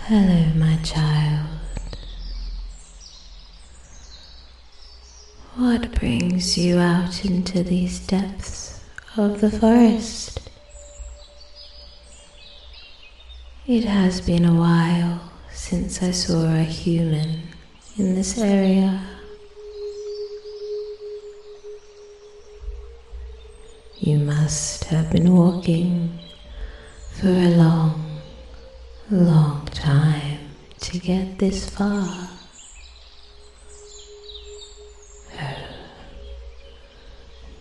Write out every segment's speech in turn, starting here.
Hello, my child. What brings you out into these depths of the forest? It has been a while since I saw a human in this area. You must have been walking for a long time to get this far.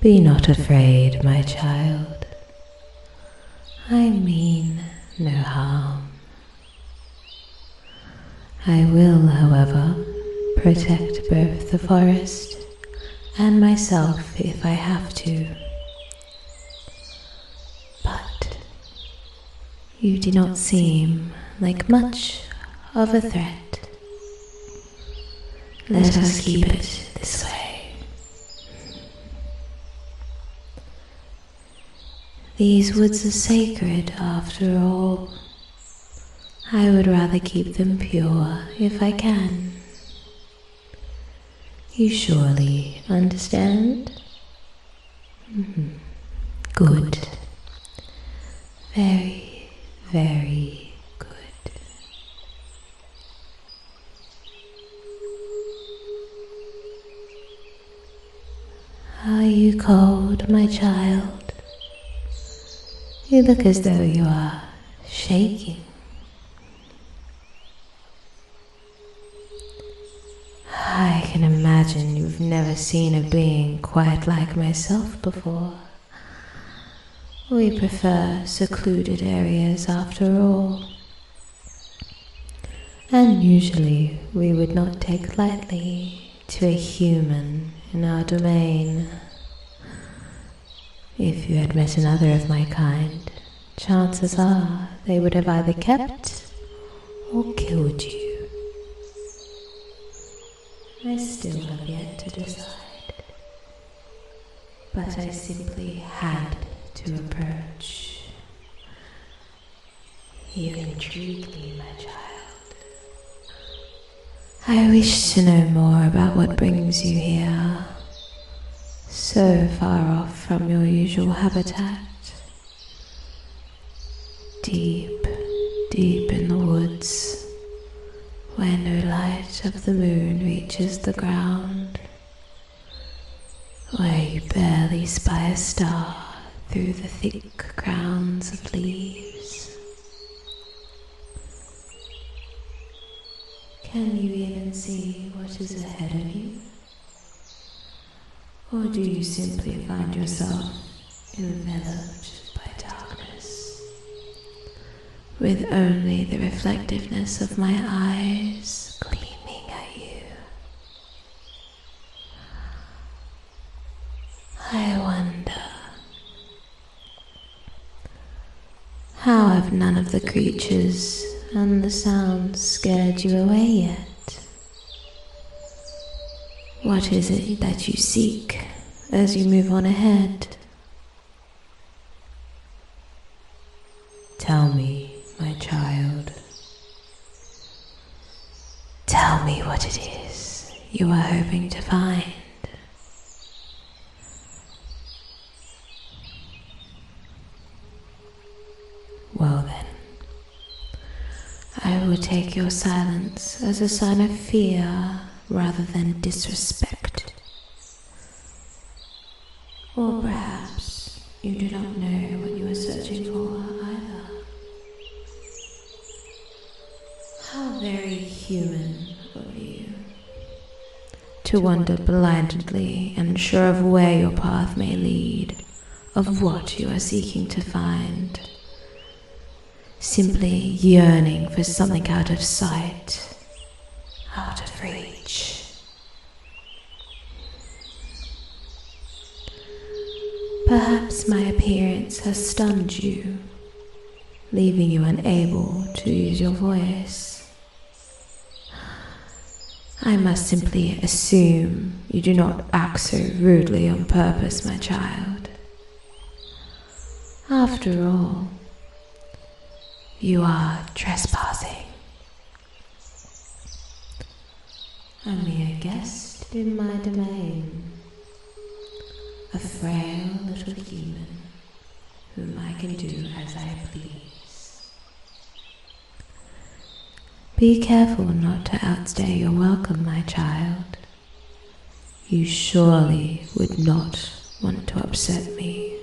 Be not afraid, my child. I mean no harm. I will, however, protect both the forest and myself if I have to. But you do not seem like much of a threat. Let us keep it this way. These woods are sacred after all. I would rather keep them pure if I can. You surely understand? Good. Very, very good. Are you cold, my child? You look as though you are shaking. I can imagine you've never seen a being quite like myself before. We prefer secluded areas after all. And usually we would not take lightly to a human in our domain. If you had met another of my kind, chances are they would have either kept or killed you. I still have yet to decide, but I simply had to approach. You intrigue me, my child. I wish to know more about what brings you here, so far off from your usual habitat, deep, deep in the woods, where no light of the moon reaches the ground, where you barely spy a star through the thick crowns of leaves. Can you even see what is ahead of you? Or do you simply find yourself enveloped by darkness, with only the reflectiveness of my eyes gleaming at you? I wonder, how have none of the creatures and the sounds scared you away yet? What is it that you seek as you move on ahead? Tell me, my child. Tell me what it is you are hoping to find. Well then, I will take your silence as a sign of fear rather than disrespect. Or perhaps you do not know what you are searching for either. How very human of you to wander blindly, unsure of where your path may lead, of what you are seeking to find, simply yearning for something out of sight, out of reach. Perhaps my appearance has stunned you, leaving you unable to use your voice. I must simply assume you do not act so rudely on purpose, my child. After all, you are trespassing a mere guest in my domain, a frail little human whom I can do as I please. Be careful not to outstay your welcome, my child. You surely would not want to upset me.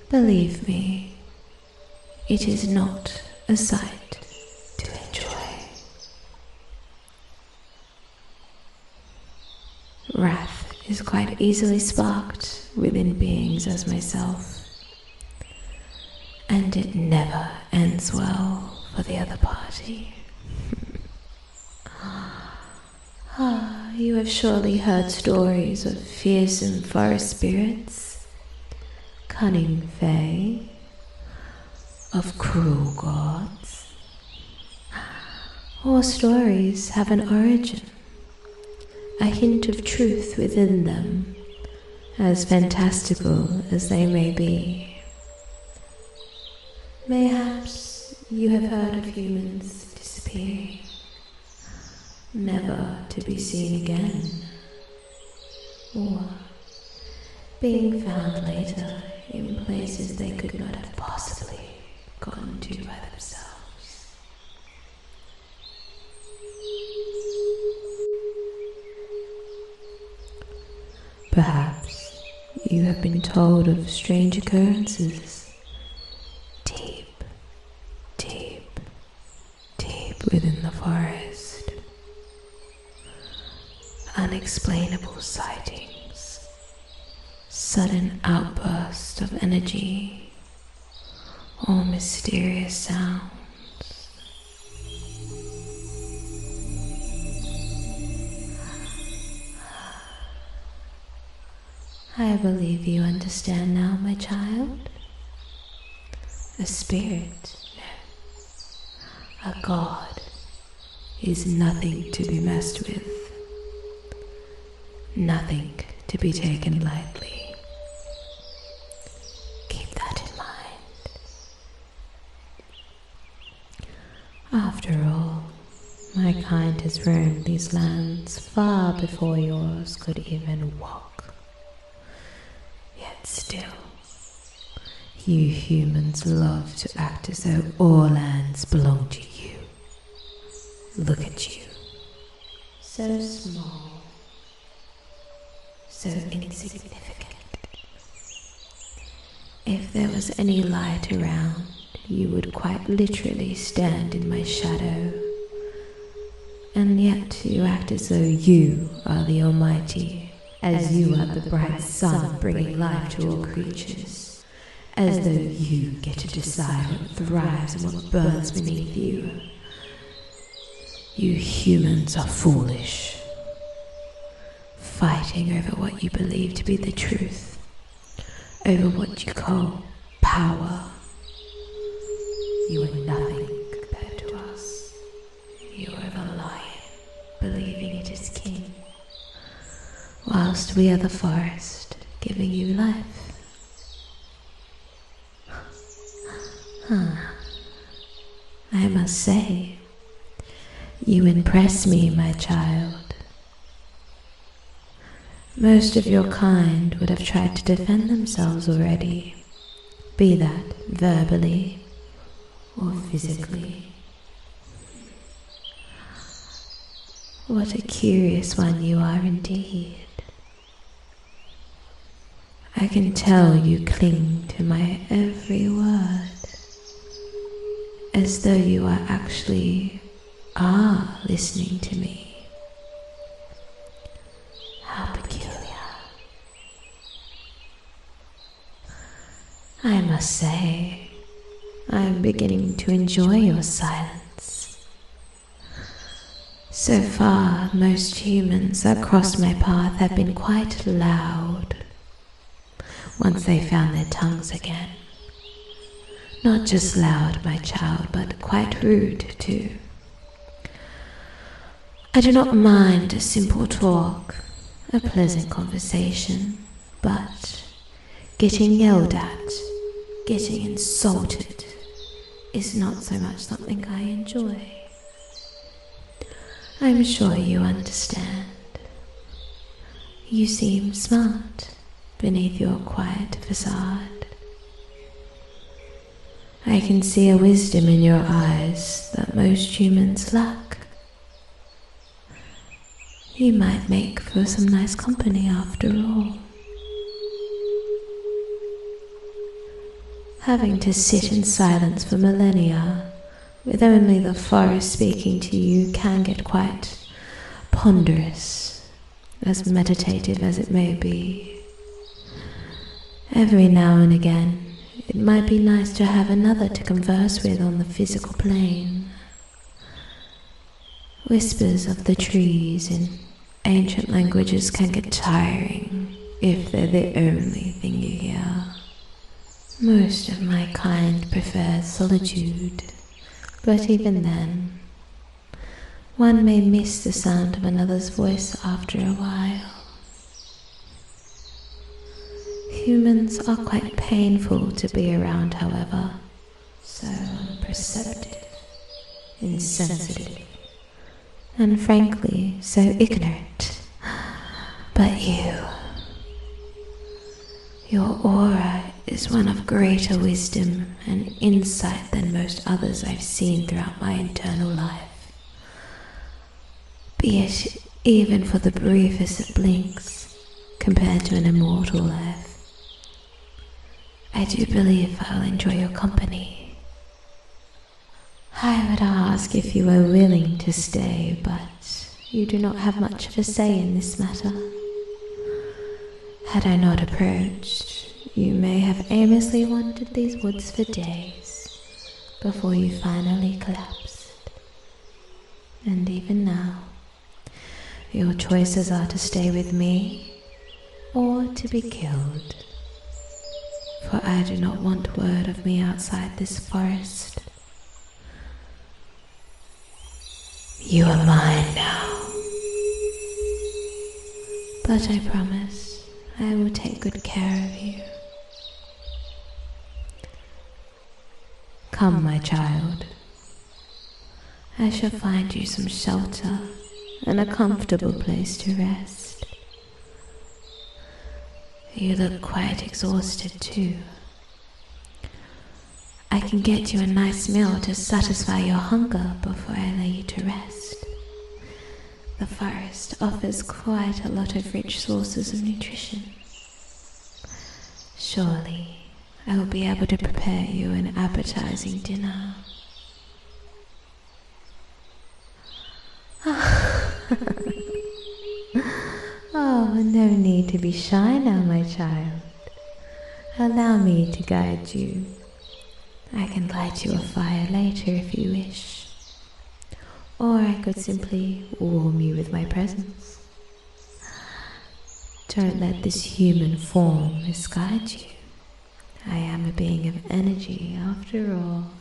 Believe me, it is not a sight to enjoy. Wrath is quite easily sparked within beings as myself, and it never ends well for the other party. You have surely heard stories of fearsome forest spirits, cunning fae, of cruel gods. All stories have an origin, a hint of truth within them, as fantastical as they may be. Mayhaps you have heard of humans disappearing, never to be seen again, or being found later in places they could not have possibly gotten to by themselves. Perhaps you have been told of strange occurrences deep, deep, deep within the forest. Unexplainable sightings, sudden outbursts of energy, or mysterious sounds. I believe you understand now, my child. A spirit, a god, is nothing to be messed with, nothing to be taken lightly. Keep that in mind. After all, my kind has roamed these lands far before yours could even walk. Yet still, you humans love to act as though all lands belong to you. Look at you. So small, so insignificant. If there was any light around, you would quite literally stand in my shadow. And yet you act as though you are the Almighty, as you are the bright sun bringing life to all creatures, as though you get to decide what thrives and what burns beneath you. You humans are foolish, fighting over what you believe to be the truth, over what you call power. You are nothing compared to us. You are the lion, believing it is king, whilst we are the forest, giving you life. I must say, you impress me, my child. Most of your kind would have tried to defend themselves already, be that verbally or physically. What a curious one you are indeed. I can tell you cling to my every word, as though you are actually listening to me. How peculiar. I must say, I am beginning to enjoy your silence. So far, most humans that crossed my path have been quite loud, once they found their tongues again. Not just loud, my child, but quite rude too. I do not mind a simple talk, a pleasant conversation, but getting yelled at, getting insulted, is not so much something I enjoy. I'm sure you understand. You seem smart beneath your quiet facade. I can see a wisdom in your eyes that most humans lack. You might make for some nice company after all. Having to sit in silence for millennia, with only the forest speaking to you, can get quite ponderous, as meditative as it may be. Every now and again, it might be nice to have another to converse with on the physical plane. Whispers of the trees in ancient languages can get tiring if they're the only thing you hear. Most of my kind prefers solitude, but even then, one may miss the sound of another's voice after a while. Humans are quite painful to be around, however, so unperceptive, insensitive, and frankly, so ignorant. But your aura is one of greater wisdom and insight than most others I've seen throughout my internal life. Be it even for the briefest of blinks compared to an immortal life. I do believe I'll enjoy your company. I would ask if you were willing to stay, but you do not have much of a say in this matter. Had I not approached, you may have aimlessly wandered these woods for days before you finally collapsed. And even now, your choices are to stay with me or to be killed. For I do not want word of me outside this forest. You are mine now. But I promise I will take good care of you. Come, my child. I shall find you some shelter and a comfortable place to rest. You look quite exhausted too. I can get you a nice meal to satisfy your hunger before I lay you to rest. The forest offers quite a lot of rich sources of nutrition. Surely, I will be able to prepare you an appetizing dinner. Oh, no need to be shy now, my child. Allow me to guide you. I can light you a fire later if you wish. Or I could simply warm you with my presence. Don't let this human form misguide you. I am a being of energy after all.